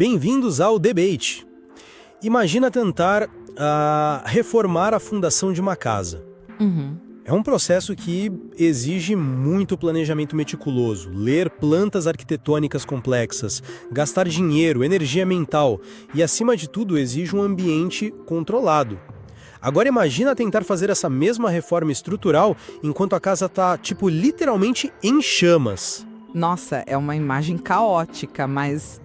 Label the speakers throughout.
Speaker 1: Bem-vindos ao Debate. Imagina tentar reformar a fundação de uma casa. É um processo que exige muito planejamento meticuloso, ler plantas arquitetônicas complexas, gastar dinheiro, energia mental e, acima de tudo, exige um ambiente controlado. Agora imagina tentar fazer essa mesma reforma estrutural enquanto a casa está, literalmente em chamas.
Speaker 2: Nossa, é uma imagem caótica, mas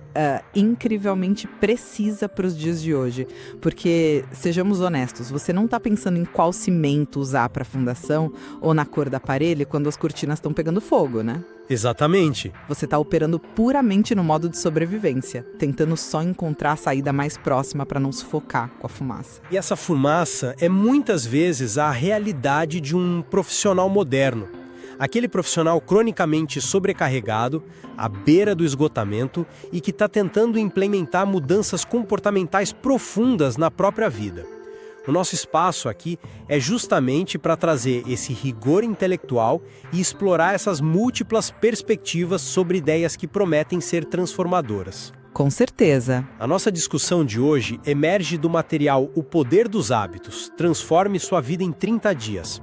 Speaker 2: incrivelmente precisa para os dias de hoje. Porque, sejamos honestos, você não está pensando em qual cimento usar para a fundação ou na cor da parede quando as cortinas estão pegando fogo, né?
Speaker 1: Exatamente.
Speaker 2: Você está operando puramente no modo de sobrevivência, tentando só encontrar a saída mais próxima para não sufocar com a fumaça.
Speaker 1: E essa fumaça é muitas vezes a realidade de um profissional moderno. Aquele profissional cronicamente sobrecarregado, à beira do esgotamento e que está tentando implementar mudanças comportamentais profundas na própria vida. O nosso espaço aqui é justamente para trazer esse rigor intelectual e explorar essas múltiplas perspectivas sobre ideias que prometem ser transformadoras.
Speaker 2: Com certeza.
Speaker 1: A nossa discussão de hoje emerge do material O Poder dos Hábitos, Transforme Sua Vida em 30 Dias.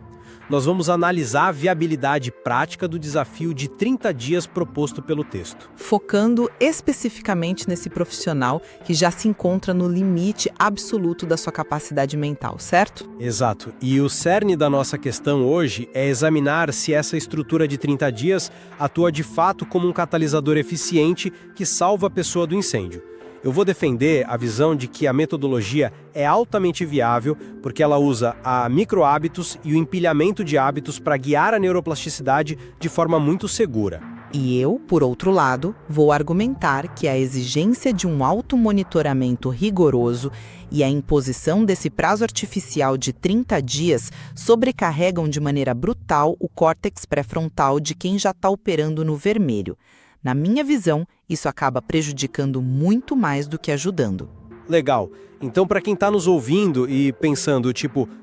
Speaker 1: Nós vamos analisar a viabilidade prática do desafio de 30 dias proposto pelo texto.
Speaker 2: Focando especificamente nesse profissional que já se encontra no limite absoluto da sua capacidade mental, certo?
Speaker 1: Exato. E o cerne da nossa questão hoje é examinar se essa estrutura de 30 dias atua de fato como um catalisador eficiente que salva a pessoa do incêndio. Eu vou defender a visão de que a metodologia é altamente viável porque ela usa a microhábitos e o empilhamento de hábitos para guiar a neuroplasticidade de forma muito segura.
Speaker 2: E eu, por outro lado, vou argumentar que a exigência de um automonitoramento rigoroso e a imposição desse prazo artificial de 30 dias sobrecarregam de maneira brutal o córtex pré-frontal de quem já está operando no vermelho. Na minha visão, isso acaba prejudicando muito mais do que ajudando.
Speaker 1: Legal. Então, para quem está nos ouvindo e pensando,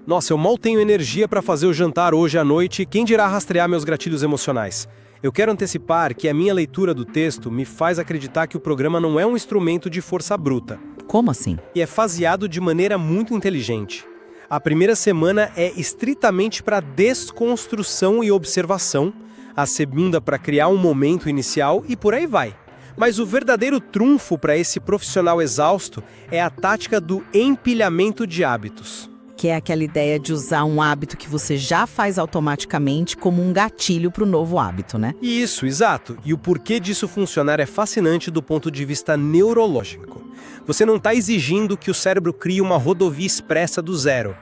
Speaker 1: nossa, eu mal tenho energia para fazer o jantar hoje à noite, quem dirá rastrear meus gatilhos emocionais? Eu quero antecipar que a minha leitura do texto me faz acreditar que o programa não é um instrumento de força bruta.
Speaker 2: Como assim?
Speaker 1: E é faseado de maneira muito inteligente. A primeira semana é estritamente para desconstrução e observação, a segunda para criar um momento inicial e por aí vai. Mas o verdadeiro trunfo para esse profissional exausto é a tática do empilhamento de hábitos.
Speaker 2: Que é aquela ideia de usar um hábito que você já faz automaticamente como um gatilho para o novo hábito, né?
Speaker 1: Isso, exato. E o porquê disso funcionar é fascinante do ponto de vista neurológico. Você não está exigindo que o cérebro crie uma rodovia expressa do zero.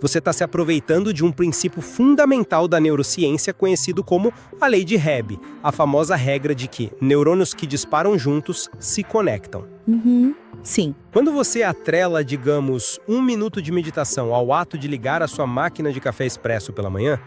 Speaker 1: Você está se aproveitando de um princípio fundamental da neurociência conhecido como a lei de Hebb, a famosa regra de que neurônios que disparam juntos se conectam.
Speaker 2: Sim.
Speaker 1: Quando você atrela, digamos, 1 minuto de meditação ao ato de ligar a sua máquina de café expresso pela manhã,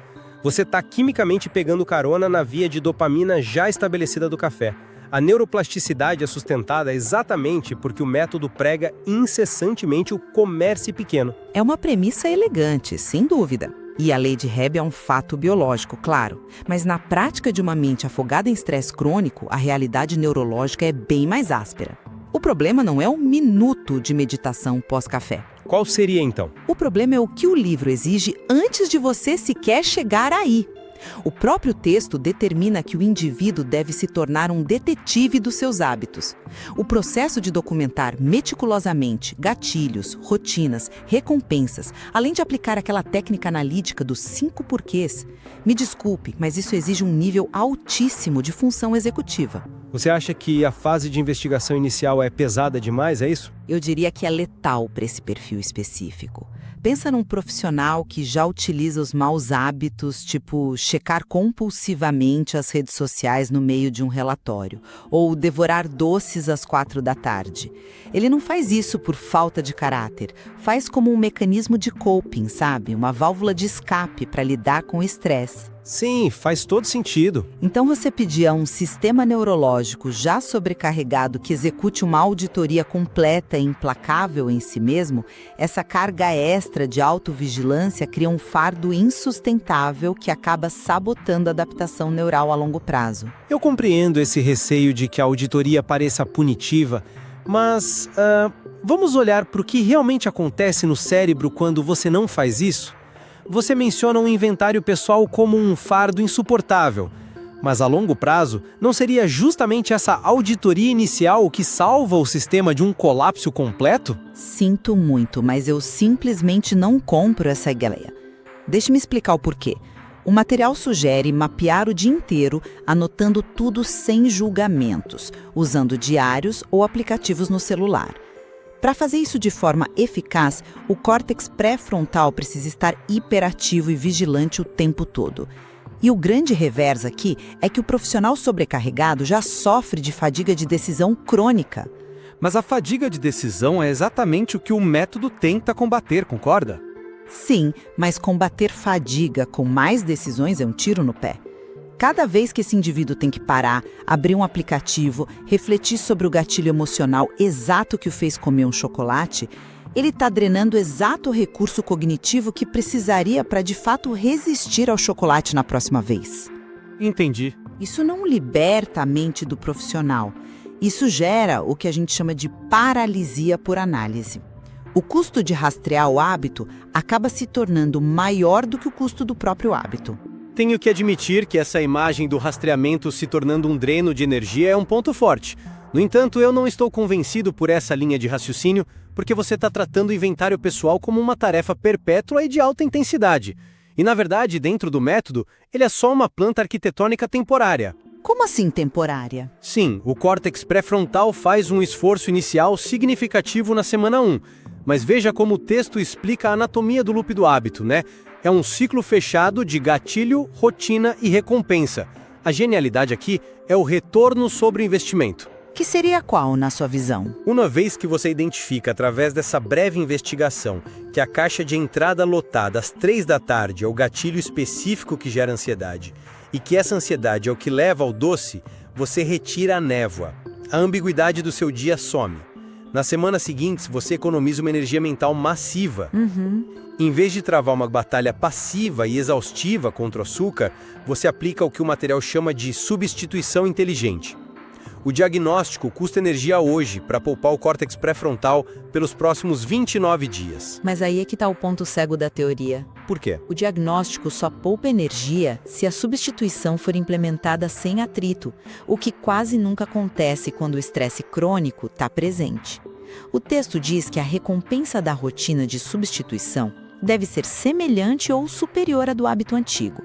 Speaker 1: você está quimicamente pegando carona na via de dopamina já estabelecida do café. A neuroplasticidade é sustentada exatamente porque o método prega incessantemente o comércio pequeno.
Speaker 2: É uma premissa elegante, sem dúvida. E a lei de Hebb é um fato biológico, claro. Mas na prática de uma mente afogada em estresse crônico, a realidade neurológica é bem mais áspera. O problema não é um minuto de meditação pós-café.
Speaker 1: Qual seria, então?
Speaker 2: O problema é o que o livro exige antes de você sequer chegar aí. O próprio texto determina que o indivíduo deve se tornar um detetive dos seus hábitos. O processo de documentar meticulosamente gatilhos, rotinas, recompensas, além de aplicar aquela técnica analítica dos 5 porquês. Me desculpe, mas isso exige um nível altíssimo de função executiva.
Speaker 1: Você acha que a fase de investigação inicial é pesada demais, é isso?
Speaker 2: Eu diria que é letal para esse perfil específico. Pensa num profissional que já utiliza os maus hábitos, tipo checar compulsivamente as redes sociais no meio de um relatório, ou devorar doces às 4 da tarde. Ele não faz isso por falta de caráter, faz como um mecanismo de coping, sabe? Uma válvula de escape para lidar com o estresse.
Speaker 1: Sim, faz todo sentido.
Speaker 2: Então você pedir a um sistema neurológico já sobrecarregado que execute uma auditoria completa e implacável em si mesmo, essa carga extra de autovigilância cria um fardo insustentável que acaba sabotando a adaptação neural a longo prazo.
Speaker 1: Eu compreendo esse receio de que a auditoria pareça punitiva, Mas vamos olhar para o que realmente acontece no cérebro quando você não faz isso? Você menciona um inventário pessoal como um fardo insuportável, mas a longo prazo, não seria justamente essa auditoria inicial que salva o sistema de um colapso completo?
Speaker 2: Sinto muito, mas eu simplesmente não compro essa ideia. Deixe-me explicar o porquê. O material sugere mapear o dia inteiro, anotando tudo sem julgamentos, usando diários ou aplicativos no celular. Para fazer isso de forma eficaz, o córtex pré-frontal precisa estar hiperativo e vigilante o tempo todo. E o grande revés aqui é que o profissional sobrecarregado já sofre de fadiga de decisão crônica.
Speaker 3: Mas a fadiga de decisão é exatamente o que o método tenta combater, concorda?
Speaker 2: Sim, mas combater fadiga com mais decisões é um tiro no pé. Cada vez que esse indivíduo tem que parar, abrir um aplicativo, refletir sobre o gatilho emocional exato que o fez comer um chocolate, ele está drenando o exato recurso cognitivo que precisaria para de fato resistir ao chocolate na próxima vez.
Speaker 3: Entendi.
Speaker 2: Isso não liberta a mente do profissional. Isso gera o que a gente chama de paralisia por análise. O custo de rastrear o hábito acaba se tornando maior do que o custo do próprio hábito.
Speaker 1: Tenho que admitir que essa imagem do rastreamento se tornando um dreno de energia é um ponto forte. No entanto, eu não estou convencido por essa linha de raciocínio, porque você está tratando o inventário pessoal como uma tarefa perpétua e de alta intensidade. E, na verdade, dentro do método, ele é só uma planta arquitetônica temporária.
Speaker 2: Como assim temporária?
Speaker 1: Sim, o córtex pré-frontal faz um esforço inicial significativo na semana 1, mas veja como o texto explica a anatomia do loop do hábito, né? É um ciclo fechado de gatilho, rotina e recompensa. A genialidade aqui é o retorno sobre o investimento.
Speaker 2: Que seria qual, na sua visão?
Speaker 1: Uma vez que você identifica, através dessa breve investigação, que a caixa de entrada lotada às 3 da tarde é o gatilho específico que gera ansiedade, e que essa ansiedade é o que leva ao doce, você retira a névoa. A ambiguidade do seu dia some. Nas semanas seguintes, você economiza uma energia mental massiva. Em vez de travar uma batalha passiva e exaustiva contra o açúcar, você aplica o que o material chama de substituição inteligente. O diagnóstico custa energia hoje para poupar o córtex pré-frontal pelos próximos 29 dias.
Speaker 2: Mas aí é que está o ponto cego da teoria.
Speaker 1: Por quê?
Speaker 2: O diagnóstico só poupa energia se a substituição for implementada sem atrito, o que quase nunca acontece quando o estresse crônico está presente. O texto diz que a recompensa da rotina de substituição deve ser semelhante ou superior à do hábito antigo.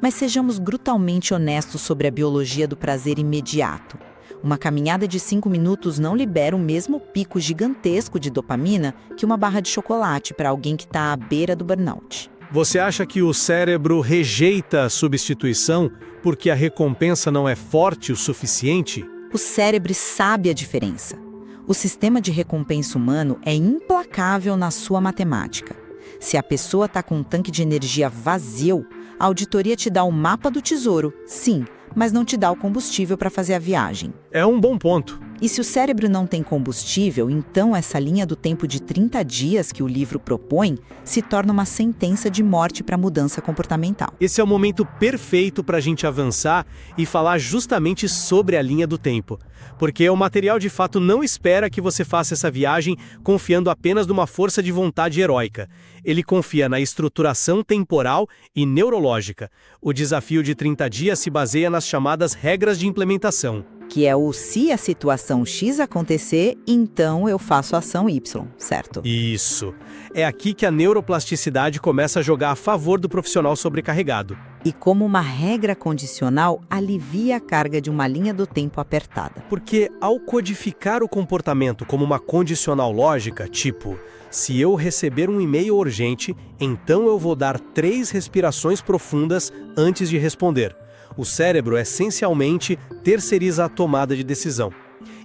Speaker 2: Mas sejamos brutalmente honestos sobre a biologia do prazer imediato. Uma caminhada de 5 minutos não libera o mesmo pico gigantesco de dopamina que uma barra de chocolate para alguém que está à beira do burnout.
Speaker 4: Você acha que o cérebro rejeita a substituição porque a recompensa não é forte o suficiente?
Speaker 2: O cérebro sabe a diferença. O sistema de recompensa humano é implacável na sua matemática. Se a pessoa está com um tanque de energia vazio, a auditoria te dá o mapa do tesouro, sim, mas não te dá o combustível para fazer a viagem.
Speaker 4: É um bom ponto.
Speaker 2: E se o cérebro não tem combustível, então essa linha do tempo de 30 dias que o livro propõe se torna uma sentença de morte para a mudança comportamental.
Speaker 4: Esse é o momento perfeito para a gente avançar e falar justamente sobre a linha do tempo. Porque o material de fato não espera que você faça essa viagem confiando apenas numa força de vontade heróica. Ele confia na estruturação temporal e neurológica. O desafio de 30 dias se baseia nas chamadas regras de implementação.
Speaker 2: Que é o se a situação X acontecer, então eu faço a ação Y, certo?
Speaker 4: Isso. É aqui que a neuroplasticidade começa a jogar a favor do profissional sobrecarregado.
Speaker 2: E como uma regra condicional, alivia a carga de uma linha do tempo apertada.
Speaker 4: Porque ao codificar o comportamento como uma condicional lógica, tipo, se eu receber um e-mail urgente, então eu vou dar 3 respirações profundas antes de responder. O cérebro essencialmente terceiriza a tomada de decisão.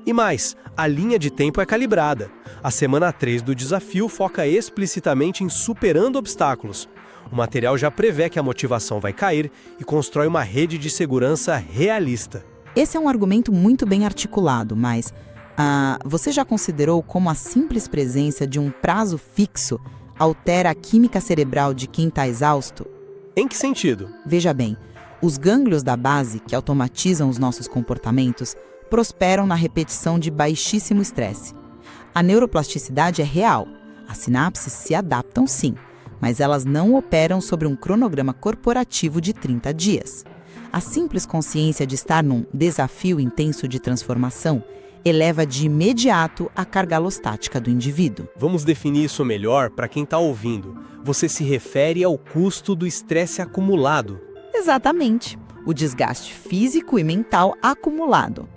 Speaker 4: E mais, a linha de tempo é calibrada. A semana 3 do desafio foca explicitamente em superando obstáculos. O material já prevê que a motivação vai cair e constrói uma rede de segurança realista.
Speaker 2: Esse é um argumento muito bem articulado, mas você já considerou como a simples presença de um prazo fixo altera a química cerebral de quem está exausto?
Speaker 4: Em que sentido?
Speaker 2: Veja bem, os gânglios da base, que automatizam os nossos comportamentos, prosperam na repetição de baixíssimo estresse. A neuroplasticidade é real. As sinapses se adaptam sim, mas elas não operam sobre um cronograma corporativo de 30 dias. A simples consciência de estar num desafio intenso de transformação eleva de imediato a carga alostática do indivíduo.
Speaker 4: Vamos definir isso melhor para quem está ouvindo. Você se refere ao custo do estresse acumulado.
Speaker 2: Exatamente. O desgaste físico e mental acumulado.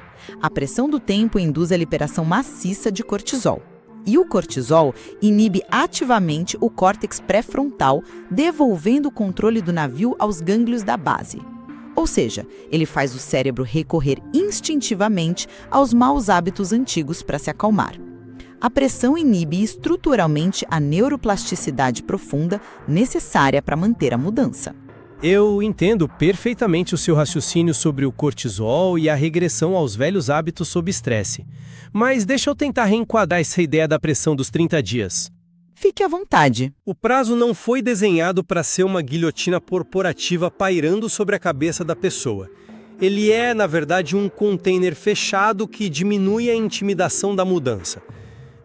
Speaker 2: A pressão do tempo induz a liberação maciça de cortisol. E o cortisol inibe ativamente o córtex pré-frontal, devolvendo o controle do navio aos gânglios da base. Ou seja, ele faz o cérebro recorrer instintivamente aos maus hábitos antigos para se acalmar. A pressão inibe estruturalmente a neuroplasticidade profunda necessária para manter a mudança.
Speaker 4: Eu entendo perfeitamente o seu raciocínio sobre o cortisol e a regressão aos velhos hábitos sob estresse. Mas deixa eu tentar reenquadrar essa ideia da pressão dos 30 dias.
Speaker 2: Fique à vontade.
Speaker 4: O prazo não foi desenhado para ser uma guilhotina corporativa pairando sobre a cabeça da pessoa. Ele é, na verdade, um container fechado que diminui a intimidação da mudança.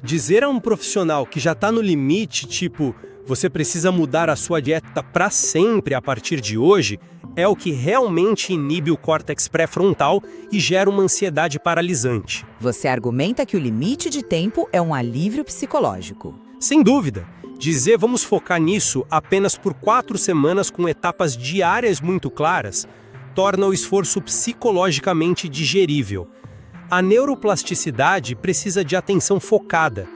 Speaker 4: Dizer a um profissional que já está no limite, tipo, você precisa mudar a sua dieta para sempre a partir de hoje, é o que realmente inibe o córtex pré-frontal e gera uma ansiedade paralisante.
Speaker 2: Você argumenta que o limite de tempo é um alívio psicológico.
Speaker 4: Sem dúvida. Dizer vamos focar nisso apenas por 4 semanas com etapas diárias muito claras torna o esforço psicologicamente digerível. A neuroplasticidade precisa de atenção focada.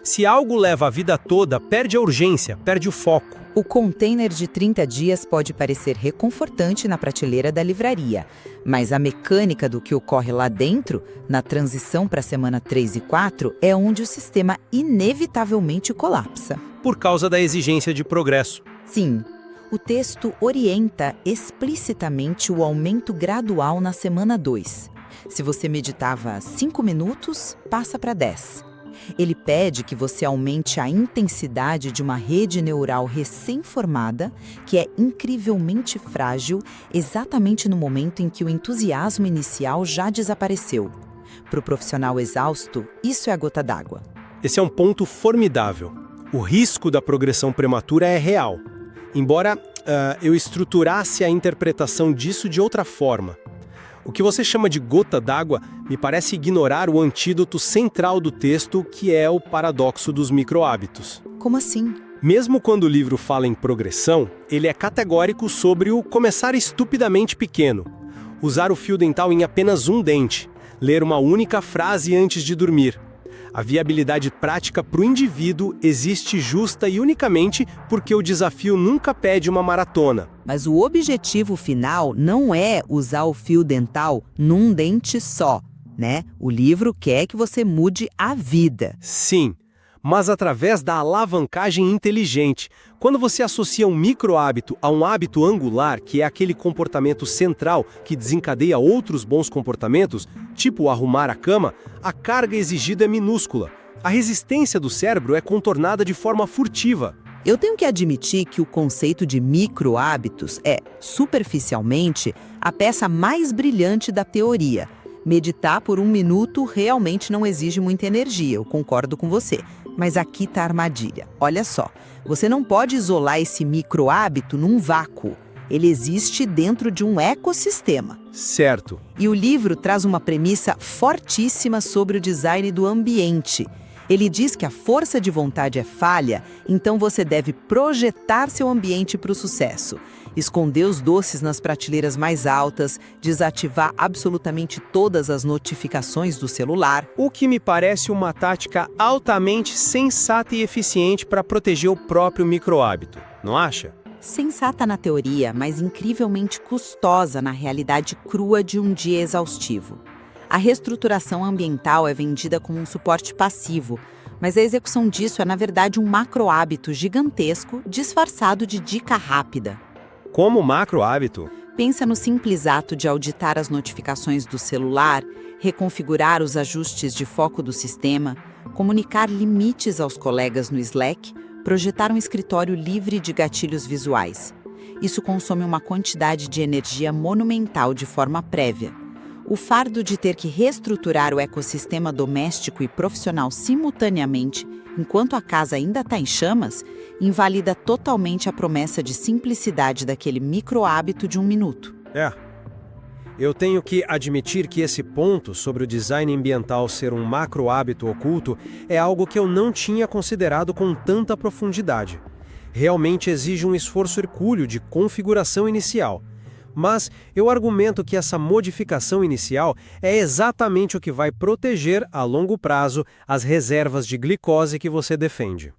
Speaker 4: Se algo leva a vida toda, perde a urgência, perde o foco.
Speaker 2: O container de 30 dias pode parecer reconfortante na prateleira da livraria, mas a mecânica do que ocorre lá dentro, na transição para a semana 3 e 4, é onde o sistema inevitavelmente colapsa.
Speaker 4: Por causa da exigência de progresso.
Speaker 2: Sim, o texto orienta explicitamente o aumento gradual na semana 2. Se você meditava 5 minutos, passa para 10. Ele pede que você aumente a intensidade de uma rede neural recém-formada, que é incrivelmente frágil, exatamente no momento em que o entusiasmo inicial já desapareceu. Para o profissional exausto, isso é a gota d'água.
Speaker 4: Esse é um ponto formidável. O risco da progressão prematura é real. Embora eu estruturasse a interpretação disso de outra forma. O que você chama de gota d'água me parece ignorar o antídoto central do texto, que é o paradoxo dos microhábitos.
Speaker 2: Como assim?
Speaker 4: Mesmo quando o livro fala em progressão, ele é categórico sobre o começar estupidamente pequeno. Usar o fio dental em apenas um dente. Ler uma única frase antes de dormir. A viabilidade prática para o indivíduo existe justa e unicamente porque o desafio nunca pede uma maratona.
Speaker 2: Mas o objetivo final não é usar o fio dental num dente só, né? O livro quer que você mude a vida.
Speaker 4: Sim, mas através da alavancagem inteligente. Quando você associa um microhábito a um hábito angular, que é aquele comportamento central que desencadeia outros bons comportamentos, tipo arrumar a cama, a carga exigida é minúscula. A resistência do cérebro é contornada de forma furtiva.
Speaker 2: Eu tenho que admitir que o conceito de microhábitos é, superficialmente, a peça mais brilhante da teoria. Meditar por 1 minuto realmente não exige muita energia, eu concordo com você. Mas aqui está a armadilha. Olha só, você não pode isolar esse microhábito num vácuo. Ele existe dentro de um ecossistema.
Speaker 4: Certo.
Speaker 2: E o livro traz uma premissa fortíssima sobre o design do ambiente. Ele diz que a força de vontade é falha, então você deve projetar seu ambiente para o sucesso. Esconder os doces nas prateleiras mais altas, desativar absolutamente todas as notificações do celular.
Speaker 4: O que me parece uma tática altamente sensata e eficiente para proteger o próprio microhábito, não acha?
Speaker 2: Sensata na teoria, mas incrivelmente custosa na realidade crua de um dia exaustivo. A reestruturação ambiental é vendida como um suporte passivo, mas a execução disso é, na verdade, um macrohábito gigantesco disfarçado de dica rápida.
Speaker 4: Como macrohábito?
Speaker 2: Pensa no simples ato de auditar as notificações do celular, reconfigurar os ajustes de foco do sistema, comunicar limites aos colegas no Slack, projetar um escritório livre de gatilhos visuais. Isso consome uma quantidade de energia monumental de forma prévia. O fardo de ter que reestruturar o ecossistema doméstico e profissional simultaneamente, enquanto a casa ainda está em chamas, invalida totalmente a promessa de simplicidade daquele micro-hábito de 1 minuto.
Speaker 1: Eu tenho que admitir que esse ponto sobre o design ambiental ser um macro-hábito oculto é algo que eu não tinha considerado com tanta profundidade. Realmente exige um esforço hercúleo de configuração inicial. Mas eu argumento que essa modificação inicial é exatamente o que vai proteger, a longo prazo, as reservas de glicose que você defende.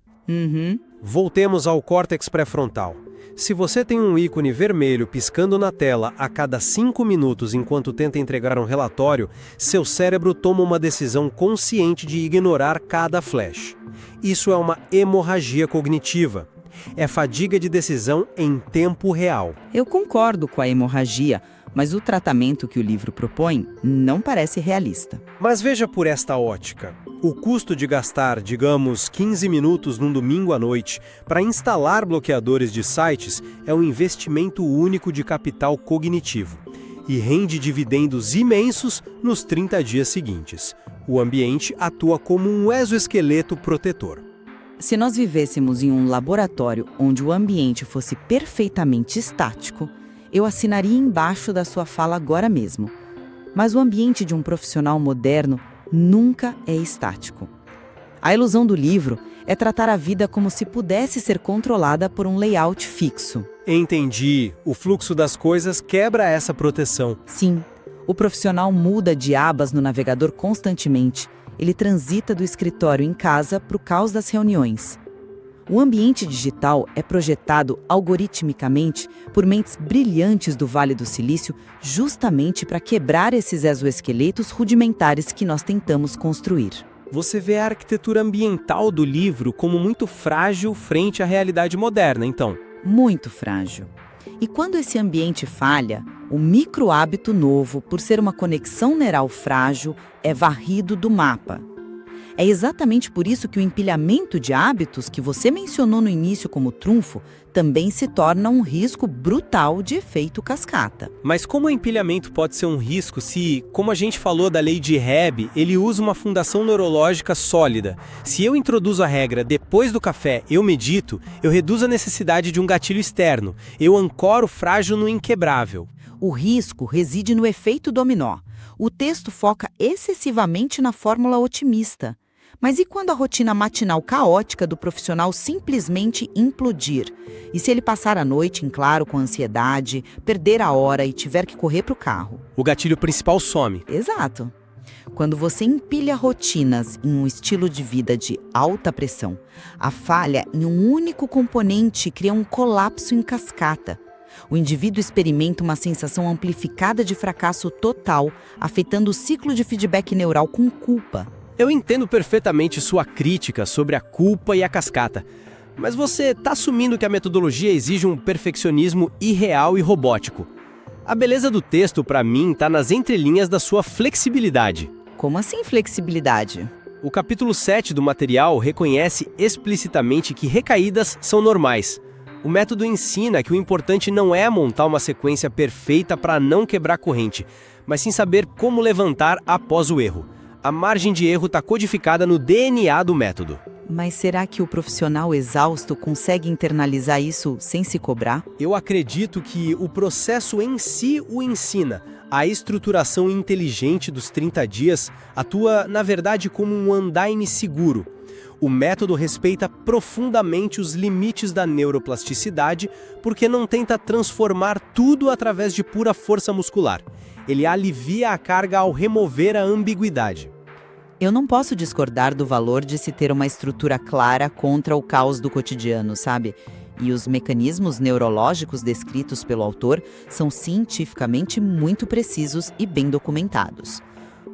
Speaker 1: Voltemos ao córtex pré-frontal. Se você tem um ícone vermelho piscando na tela a cada 5 minutos enquanto tenta entregar um relatório, seu cérebro toma uma decisão consciente de ignorar cada flash. Isso é uma hemorragia cognitiva. É fadiga de decisão em tempo real.
Speaker 2: Eu concordo com a hemorragia, mas o tratamento que o livro propõe não parece realista.
Speaker 1: Mas veja por esta ótica. O custo de gastar, digamos, 15 minutos num domingo à noite para instalar bloqueadores de sites é um investimento único de capital cognitivo e rende dividendos imensos nos 30 dias seguintes. O ambiente atua como um exoesqueleto protetor.
Speaker 2: Se nós vivêssemos em um laboratório onde o ambiente fosse perfeitamente estático, eu assinaria embaixo da sua fala agora mesmo. Mas o ambiente de um profissional moderno nunca é estático. A ilusão do livro é tratar a vida como se pudesse ser controlada por um layout fixo.
Speaker 1: Entendi. O fluxo das coisas quebra essa proteção.
Speaker 2: Sim, o profissional muda de abas no navegador constantemente. Ele transita do escritório em casa para o caos das reuniões. O ambiente digital é projetado algoritmicamente por mentes brilhantes do Vale do Silício justamente para quebrar esses exoesqueletos rudimentares que nós tentamos construir.
Speaker 3: Você vê a arquitetura ambiental do livro como muito frágil frente à realidade moderna, então?
Speaker 2: Muito frágil. E quando esse ambiente falha, o micro-hábito novo, por ser uma conexão neural frágil, é varrido do mapa. É exatamente por isso que o empilhamento de hábitos que você mencionou no início como trunfo também se torna um risco brutal de efeito cascata.
Speaker 3: Mas como o empilhamento pode ser um risco se, como a gente falou da lei de Hebb, ele usa uma fundação neurológica sólida? Se eu introduzo a regra depois do café, eu medito, eu reduzo a necessidade de um gatilho externo. Eu ancoro o frágil no inquebrável.
Speaker 2: O risco reside no efeito dominó. O texto foca excessivamente na fórmula otimista. Mas e quando a rotina matinal caótica do profissional simplesmente implodir? E se ele passar a noite em claro com ansiedade, perder a hora e tiver que correr para o carro?
Speaker 3: O gatilho principal some.
Speaker 2: Exato. Quando você empilha rotinas em um estilo de vida de alta pressão, a falha em um único componente cria um colapso em cascata. O indivíduo experimenta uma sensação amplificada de fracasso total, afetando o ciclo de feedback neural com culpa.
Speaker 3: Eu entendo perfeitamente sua crítica sobre a culpa e a cascata, mas você está assumindo que a metodologia exige um perfeccionismo irreal e robótico. A beleza do texto, para mim, está nas entrelinhas da sua flexibilidade.
Speaker 2: Como assim flexibilidade?
Speaker 3: O capítulo 7 do material reconhece explicitamente que recaídas são normais. O método ensina que o importante não é montar uma sequência perfeita para não quebrar corrente, mas sim saber como levantar após o erro. A margem de erro está codificada no DNA do método.
Speaker 2: Mas será que o profissional exausto consegue internalizar isso sem se cobrar?
Speaker 1: Eu acredito que o processo em si o ensina. A estruturação inteligente dos 30 dias atua, na verdade, como um andaime seguro. O método respeita profundamente os limites da neuroplasticidade porque não tenta transformar tudo através de pura força muscular. Ele alivia a carga ao remover a ambiguidade.
Speaker 2: Eu não posso discordar do valor de se ter uma estrutura clara contra o caos do cotidiano, sabe? E os mecanismos neurológicos descritos pelo autor são cientificamente muito precisos e bem documentados.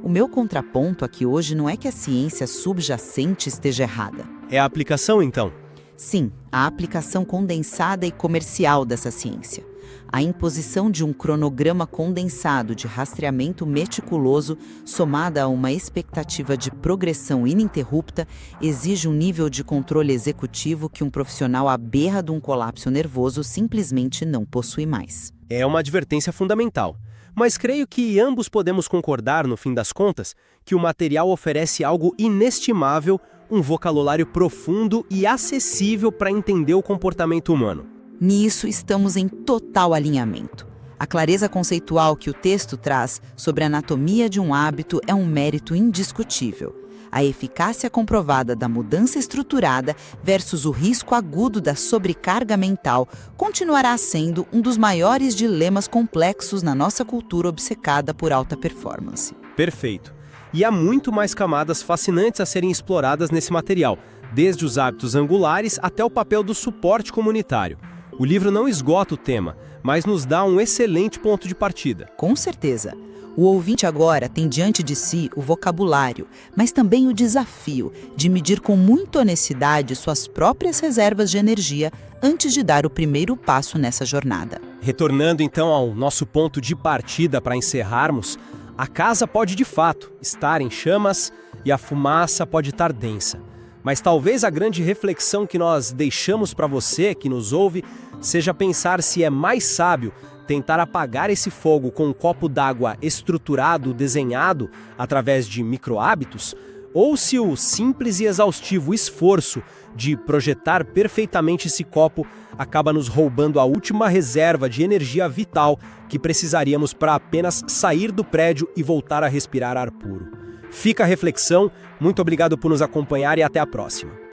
Speaker 2: O meu contraponto aqui hoje não é que a ciência subjacente esteja errada.
Speaker 1: É a aplicação, então?
Speaker 2: Sim, a aplicação condensada e comercial dessa ciência. A imposição de um cronograma condensado de rastreamento meticuloso, somada a uma expectativa de progressão ininterrupta, exige um nível de controle executivo que um profissional à beira de um colapso nervoso simplesmente não possui mais.
Speaker 1: É uma advertência fundamental.
Speaker 3: Mas creio que ambos podemos concordar, no fim das contas, que o material oferece algo inestimável, um vocabulário profundo e acessível para entender o comportamento humano.
Speaker 2: Nisso estamos em total alinhamento. A clareza conceitual que o texto traz sobre a anatomia de um hábito é um mérito indiscutível. A eficácia comprovada da mudança estruturada versus o risco agudo da sobrecarga mental continuará sendo um dos maiores dilemas complexos na nossa cultura obcecada por alta performance.
Speaker 3: Perfeito. E há muito mais camadas fascinantes a serem exploradas nesse material, desde os hábitos angulares até o papel do suporte comunitário. O livro não esgota o tema, mas nos dá um excelente ponto de partida.
Speaker 2: Com certeza. O ouvinte agora tem diante de si o vocabulário, mas também o desafio de medir com muita honestidade suas próprias reservas de energia antes de dar o primeiro passo nessa jornada.
Speaker 3: Retornando então ao nosso ponto de partida para encerrarmos, a casa pode de fato estar em chamas e a fumaça pode estar densa. Mas talvez a grande reflexão que nós deixamos para você que nos ouve seja pensar se é mais sábio tentar apagar esse fogo com um copo d'água estruturado, desenhado através de micro-hábitos, ou se o simples e exaustivo esforço de projetar perfeitamente esse copo acaba nos roubando a última reserva de energia vital que precisaríamos para apenas sair do prédio e voltar a respirar ar puro. Fica a reflexão, muito obrigado por nos acompanhar e até a próxima.